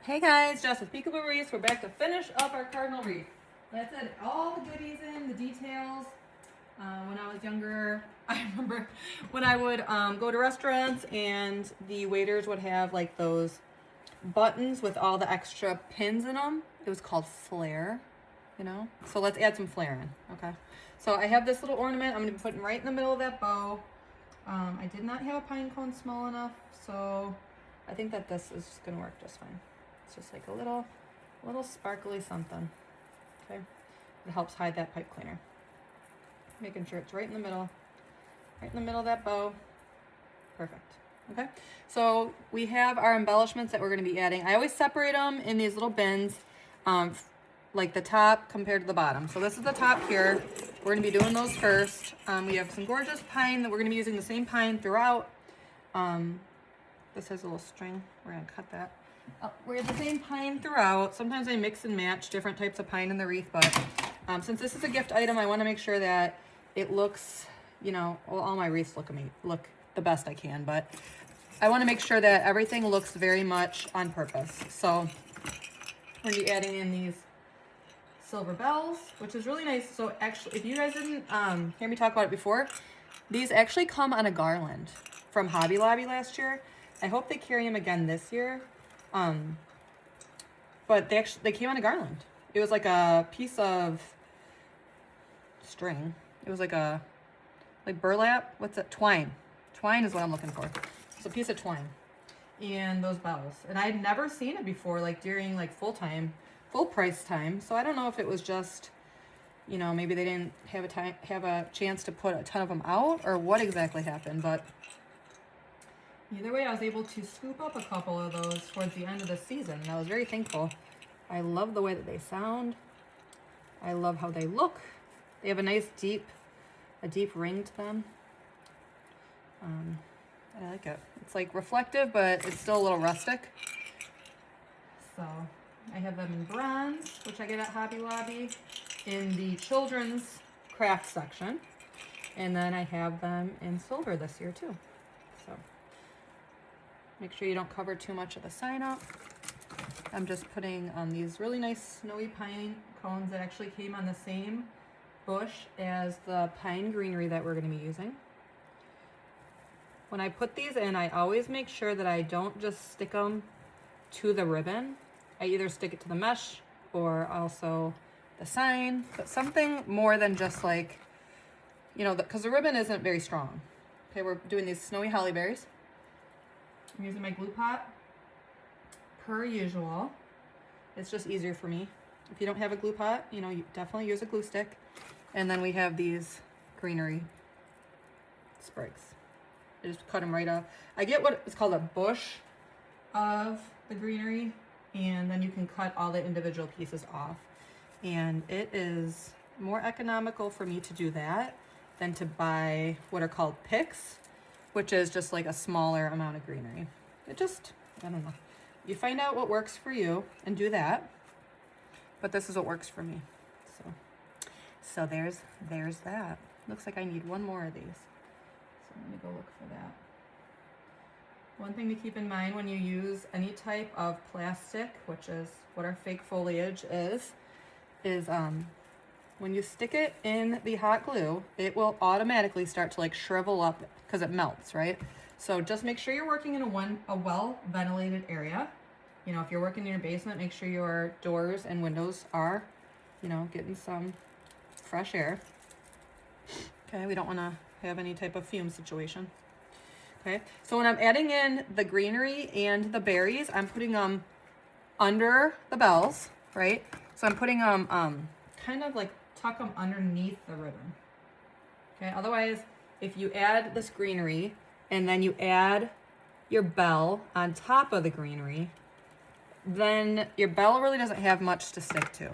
Hey guys, Jess with Peekaboo Wreaths. We're back to finish up our Cardinal wreath. That's it. All the goodies in, the details. When I was younger, I remember when I would go to restaurants and the waiters would have like those buttons with all the extra pins in them. It was called flair, you know? So let's add some flair in, okay? So I have this little ornament I'm gonna be putting right in the middle of that bow. I did not have a pine cone small enough, so I think that this is gonna work just fine. It's just like a little sparkly something, okay? It helps hide that pipe cleaner. Making sure it's right in the middle of that bow. Perfect, okay? So we have our embellishments that we're gonna be adding. I always separate them in these little bins, like the top compared to the bottom. So this is the top here. We're gonna be doing those first. We have some gorgeous pine that we're gonna be using the same pine throughout. This has a little string, we're gonna cut that. We have the same pine throughout. Sometimes I mix and match different types of pine in the wreath, but since this is a gift item, I wanna make sure that it looks, you know, well, all my wreaths look the best I can, but I wanna make sure that everything looks very much on purpose. So we're gonna be adding in these silver bells, which is really nice. So actually, if you guys didn't hear me talk about it before, these actually come on a garland from Hobby Lobby last year. I hope they carry them again this year. But they came on a garland. It was like a piece of string. It was like burlap. What's that? Twine. Twine is what I'm looking for. It's a piece of twine. And those bells. And I'd never seen it before, like during like full price time. So I don't know if it was just, you know, maybe they didn't have a chance to put a ton of them out or what exactly happened, but either way, I was able to scoop up a couple of those towards the end of the season, and I was very thankful. I love the way that they sound. I love how they look. They have a nice deep ring to them. I like it. It's like reflective, but it's still a little rustic. So I have them in bronze, which I get at Hobby Lobby, in the children's craft section. And then I have them in silver this year too. So make sure you don't cover too much of the sign up. I'm just putting on these really nice snowy pine cones that actually came on the same bush as the pine greenery that we're going to be using. When I put these in, I always make sure that I don't just stick them to the ribbon. I either stick it to the mesh or also the sign, but something more than just like, you know, because the ribbon isn't very strong. Okay, we're doing these snowy holly berries. I'm using my glue pot per usual. It's just easier for me. If you don't have a glue pot, you know, you definitely use a glue stick. And then we have these greenery sprigs. I just cut them right off. I get what is called a bush of the greenery, and then you can cut all the individual pieces off. And it is more economical for me to do that than to buy what are called picks, which is just like a smaller amount of greenery. It just, I don't know. You find out what works for you and do that, but this is what works for me. So there's that. Looks like I need one more of these. So let me go look for that. One thing to keep in mind when you use any type of plastic, which is what our fake foliage is when you stick it in the hot glue, it will automatically start to like shrivel up because it melts, right? So just make sure you're working in a well-ventilated area. You know, if you're working in your basement, make sure your doors and windows are, you know, getting some fresh air. Okay, we don't want to have any type of fume situation. Okay, so when I'm adding in the greenery and the berries, I'm putting them under the bells, right? So I'm putting them kind of like tuck them underneath the ribbon. Okay, otherwise, if you add this greenery and then you add your bell on top of the greenery, then your bell really doesn't have much to stick to.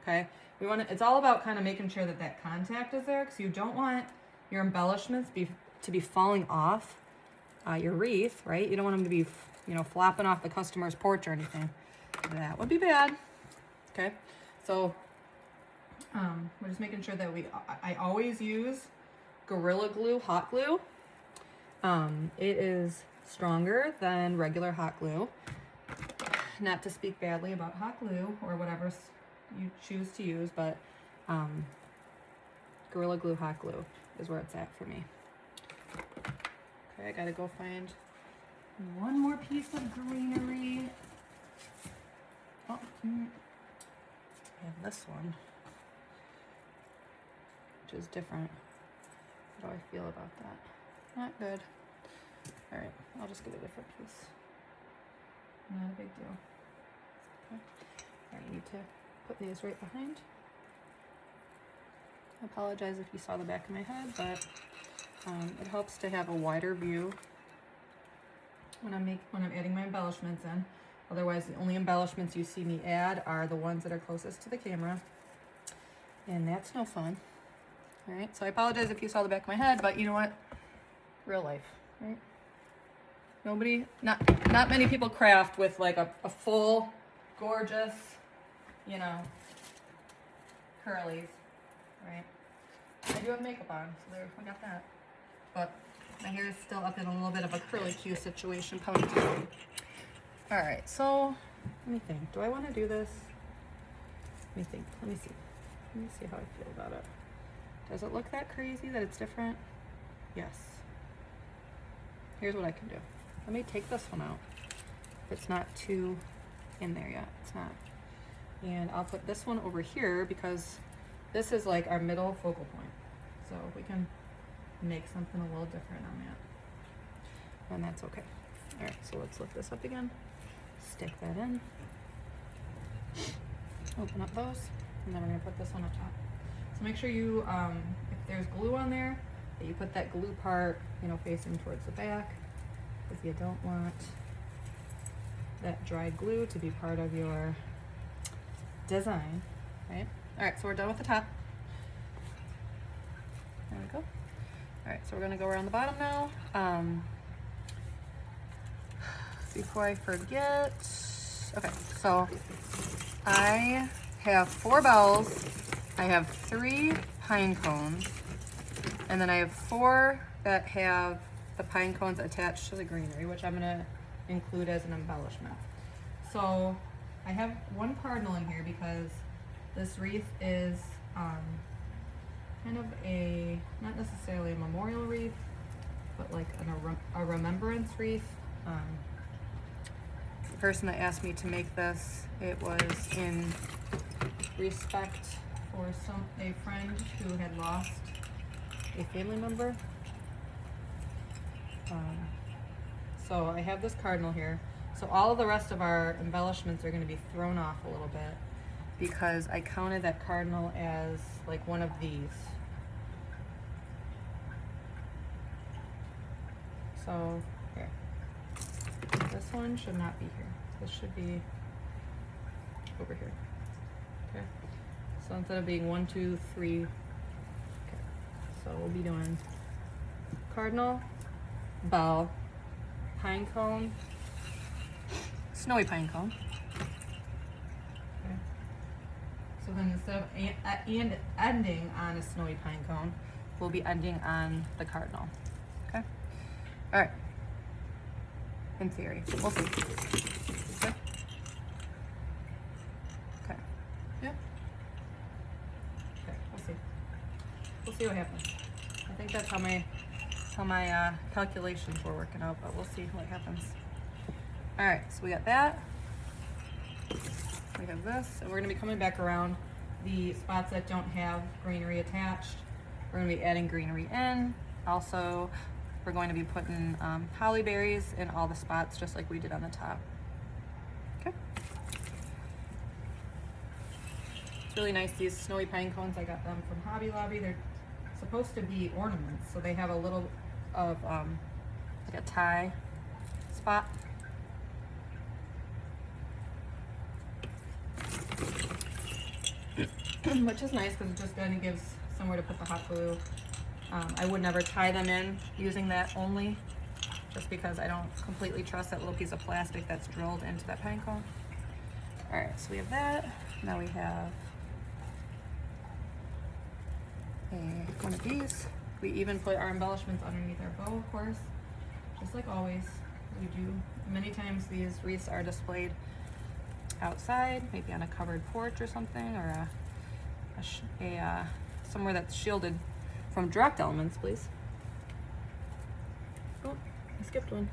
Okay, it's all about kind of making sure that that contact is there, because you don't want your embellishments to be falling off your wreath, right? You don't want them to be, you know, flopping off the customer's porch or anything. That would be bad. Okay, so we're just making sure that I always use Gorilla Glue hot glue. It is stronger than regular hot glue. not to speak badly about hot glue or whatever you choose to use, but Gorilla Glue hot glue is where it's at for me. Okay, I gotta go find one more piece of greenery. Oh, I have this one, which is different. How do I feel about that? Not good. All right, I'll just get a different piece. Not a big deal. Okay. I need to put these right behind. I apologize if you saw the back of my head, but it helps to have a wider view when I'm adding my embellishments in. Otherwise, the only embellishments you see me add are the ones that are closest to the camera, and that's no fun. All right, so I apologize if you saw the back of my head, but you know what? Real life, right? Not many people craft with like a full, gorgeous, you know, curlies, right? I do have makeup on, so there, I got that. But my hair is still up in a little bit of a curly Q situation, ponytail. All right, so let me think. Do I want to do this? Let me think. Let me see how I feel about it. Does it look that crazy that it's different? Yes. Here's what I can do. Let me take this one out. It's not too in there yet. It's not. And I'll put this one over here because this is like our middle focal point. So we can make something a little different on that. And that's okay. All right, so let's lift this up again. Stick that in. Open up those. And then we're gonna put this one up top. So make sure you, if there's glue on there, that you put that glue part, you know, facing towards the back, because you don't want that dry glue to be part of your design, right? All right, so we're done with the top. There we go. All right, so we're gonna go around the bottom now. Before I forget, okay, so I have 4 bells, I have 3 pine cones, and then I have 4 that have the pine cones attached to the greenery, which I'm gonna include as an embellishment. So I have 1 cardinal in here because this wreath is kind of a, not necessarily a memorial wreath, but like a remembrance wreath. The person that asked me to make this, it was in respect for a friend who had lost a family member. So I have this cardinal here. So all of the rest of our embellishments are going to be thrown off a little bit because I counted that cardinal as like one of these. So here, this one should not be here. This should be over here. Okay. So instead of being 1, 2, 3, okay. So we'll be doing cardinal, bell, pine cone, snowy pine cone. Okay. So then instead of ending on a snowy pine cone, we'll be ending on the cardinal. Okay. All right. In theory, we'll see. Okay. Okay. Yep. Okay. We'll see. We'll see what happens. I think that's how my calculations were working out, but we'll see what happens. All right. So we got that. We have this, and we're going to be coming back around the spots that don't have greenery attached. We're going to be adding greenery in. Also, we're going to be putting holly berries in all the spots, just like we did on the top. Okay. It's really nice. These snowy pine cones, I got them from Hobby Lobby. They're supposed to be ornaments, so they have a little of like a tie spot. Which is nice because it just kind of gives somewhere to put the hot glue. I would never tie them in using that only, just because I don't completely trust that little piece of plastic that's drilled into that pine cone. All right, so we have that. Now we have one of these. We even put our embellishments underneath our bow, of course, just like always. We do. Many times these wreaths are displayed outside, maybe on a covered porch or something, or somewhere that's shielded from direct elements, please. Oh, I skipped one.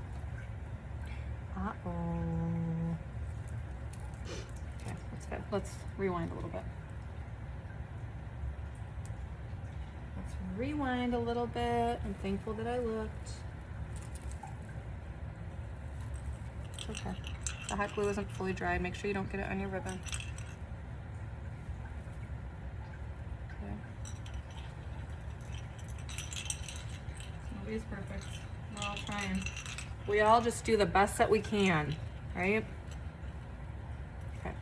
Uh-oh. Okay, let's rewind a little bit. Let's rewind a little bit. I'm thankful that I looked. It's okay. The hot glue isn't fully dry. Make sure you don't get it on your ribbon. Okay. Nobody's perfect. We're all trying. We all just do the best that we can, right? Okay.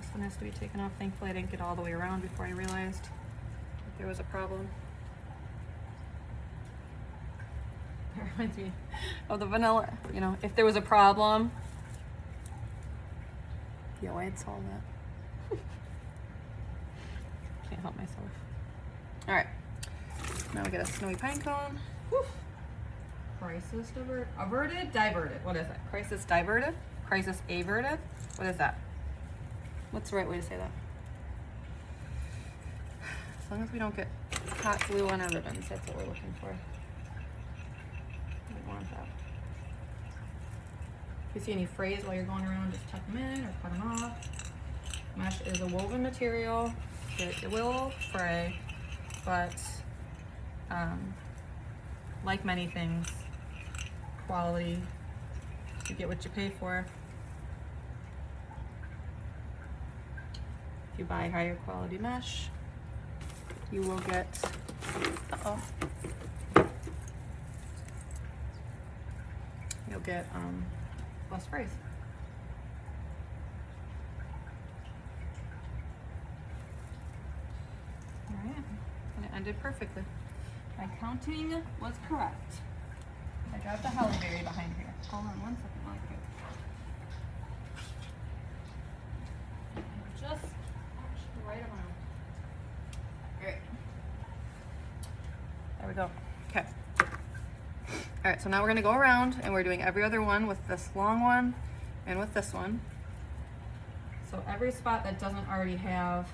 This one has to be taken off. Thankfully, I didn't get all the way around before I realized that there was a problem. That reminds me of the vanilla. You know, if there was a problem, yo, I'd solve that. Can't help myself. All right, now we get a snowy pine cone. Whew. Crisis averted, diverted. What is that? Crisis diverted? Crisis averted? What is that? What's the right way to say that? As long as we don't get hot glue on our ribbons, that's what we're looking for. We want that. If you see any frays while you're going around, just tuck them in or cut them off. Mesh is a woven material. It will fray, but like many things, quality, you get what you pay for. If you buy higher quality mesh, you will get, you'll get less frays. All right, and it ended perfectly. My counting was correct. I dropped a holly berry behind here. Hold on one second while I do. Just right around. All right. There we go. Okay. All right, so now we're gonna go around and we're doing every other one with this long one and with this one. So every spot that doesn't already have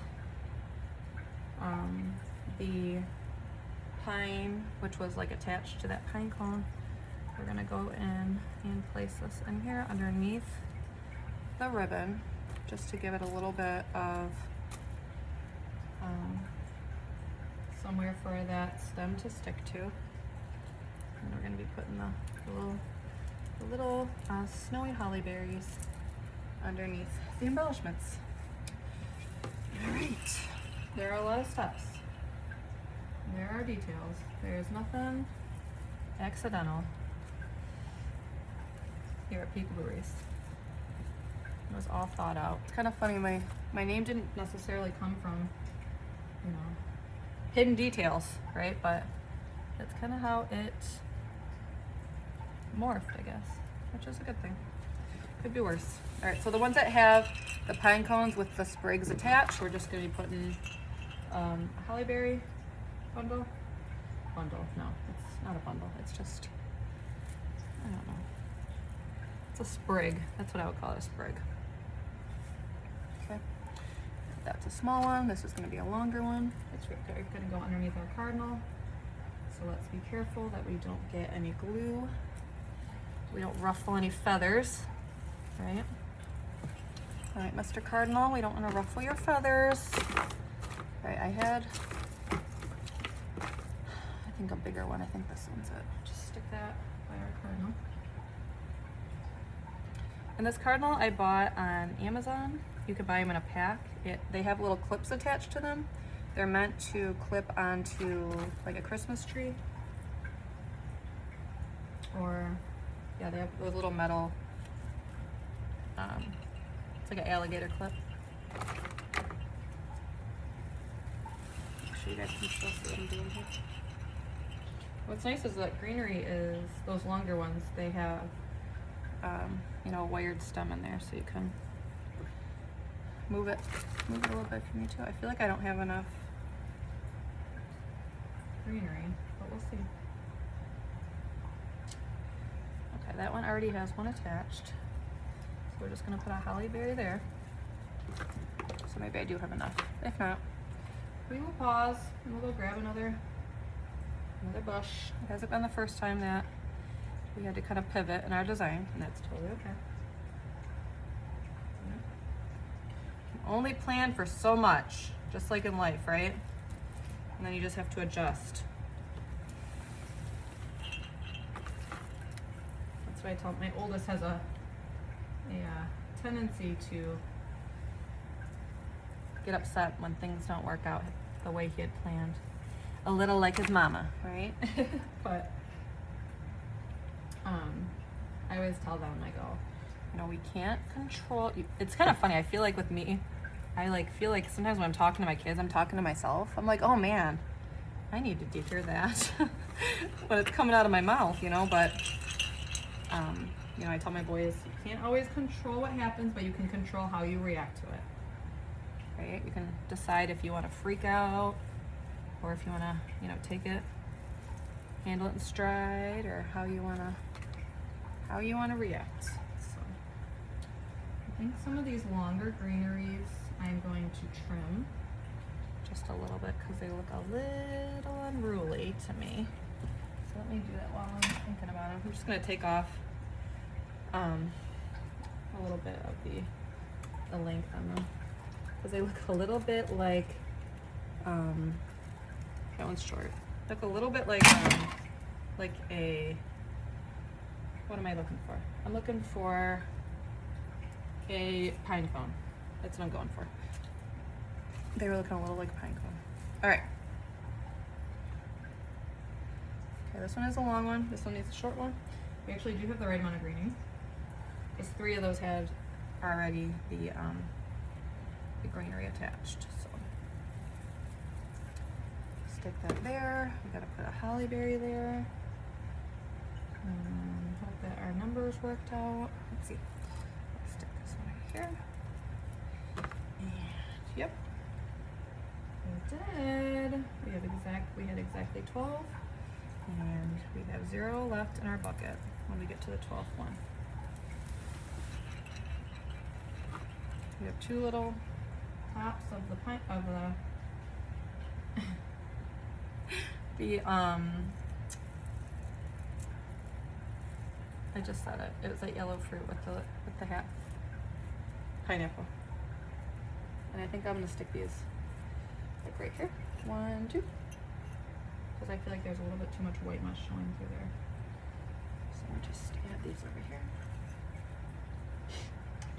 the pine, which was like attached to that pine cone, we're gonna go in and place this in here underneath the ribbon, just to give it a little bit of somewhere for that stem to stick to. And we're gonna be putting the little snowy holly berries underneath the embellishments. All right, there are a lot of steps. There are details. There's nothing accidental here at Peekaboo Wreaths. It was all thought out. It's kind of funny, my name didn't necessarily come from, you know, hidden details, right? But that's kind of how it morphed, I guess, which is a good thing. Could be worse. All right, so the ones that have the pine cones with the sprigs attached, we're just gonna be putting a holly berry bundle. No, it's not a bundle. It's just, I don't know. It's a sprig. That's what I would call it, a sprig. Okay. That's a small one. This is going to be a longer one. It's going to go underneath our cardinal. So let's be careful that we don't get any glue. We don't ruffle any feathers, right? All right, Mr. Cardinal, we don't want to ruffle your feathers. All right, I think a bigger one. I think this one's it. Just stick that by our cardinal. And this cardinal I bought on Amazon. You could buy them in a pack. They have little clips attached to them. They're meant to clip onto like a Christmas tree. Or, yeah, they have those little metal, it's like an alligator clip. Make sure you guys can still see what I'm doing here. What's nice is that greenery is, those longer ones, they have, you know, a wired stem in there, so you can move it a little bit for me too. I feel like I don't have enough greenery, but we'll see. Okay, that one already has one attached. So we're just gonna put a holly berry there. So maybe I do have enough. If not, we will pause and we'll go grab another bush. It hasn't been the first time that we had to kind of pivot in our design, and that's totally okay. Only plan for so much, just like in life, right? And then you just have to adjust. That's why I tell my oldest has a tendency to get upset when things don't work out the way he had planned. A little like his mama, right? But I always tell them, I go, you know, we can't control. It's kind of funny. I feel like with me, I feel like sometimes when I'm talking to my kids, I'm talking to myself. I'm like, oh man, I need to hear that. But it's coming out of my mouth, you know. But you know, I tell my boys, you can't always control what happens, but you can control how you react to it. Right? You can decide if you want to freak out, or if you want to, you know, take it, handle it in stride, or how you want to react. So I think some of these longer greeneries I'm going to trim just a little bit because they look a little unruly to me. So let me do that while I'm thinking about them. I'm just going to take off a little bit of the length on them because they look a little bit like that one's short. Look a little bit like a, what am I looking for? I'm looking for a pine cone. That's what I'm going for. They were looking a little like a pine cone. All right. Okay, this one is a long one. This one needs a short one. We actually do have the right amount of greening. Because 3 of those had already the greenery attached. So stick that there. We gotta put a holly berry there. Hope that our numbers worked out. Let's see. Let's stick this one right here. And yep, we did. We had exactly 12, and we have 0 left in our bucket when we get to the 12th one. We have 2 little tops of I just said it. It was that yellow fruit with the hat. Pineapple. And I think I'm gonna stick these like right here. 1, 2. Because I feel like there's a little bit too much white mush showing through there. So I'm just add these over here.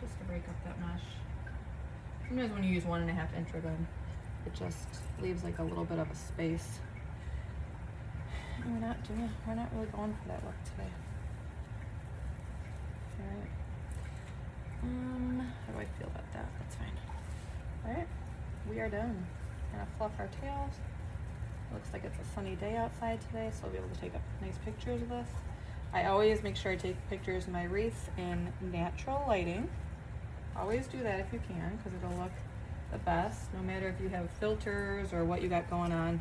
Just to break up that mush. Sometimes when you use 1.5 inch ribbon, it just leaves like a little bit of a space. And we're not really going for that look today. Alright. How do I feel about that? That's fine. Alright, we are done. We're gonna fluff our tails. Looks like it's a sunny day outside today, so I'll be able to take up nice pictures of this. I always make sure I take pictures of my wreaths in natural lighting. Always do that if you can, because it'll look the best. No matter if you have filters or what you got going on,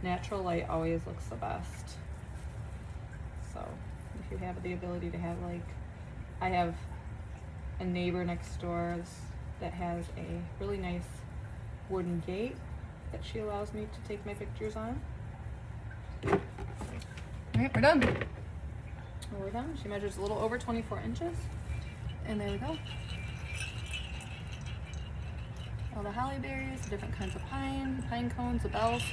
natural light always looks the best. So if you have the ability to have, like, I have a neighbor next door that has a really nice wooden gate that she allows me to take my pictures on. All right, we're done. We're done. She measures a little over 24 inches. And there we go. All the holly berries, the different kinds of pine cones, the bells.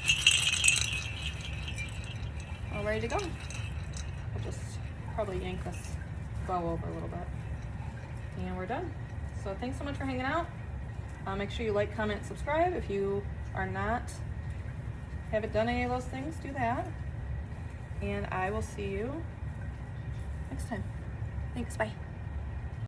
All ready to go. I'll just probably yank this bow over a little bit. And we're done. So thanks so much for hanging out. Make sure you like, comment, subscribe. If you haven't done any of those things, do that. And I will see you next time. Thanks, bye.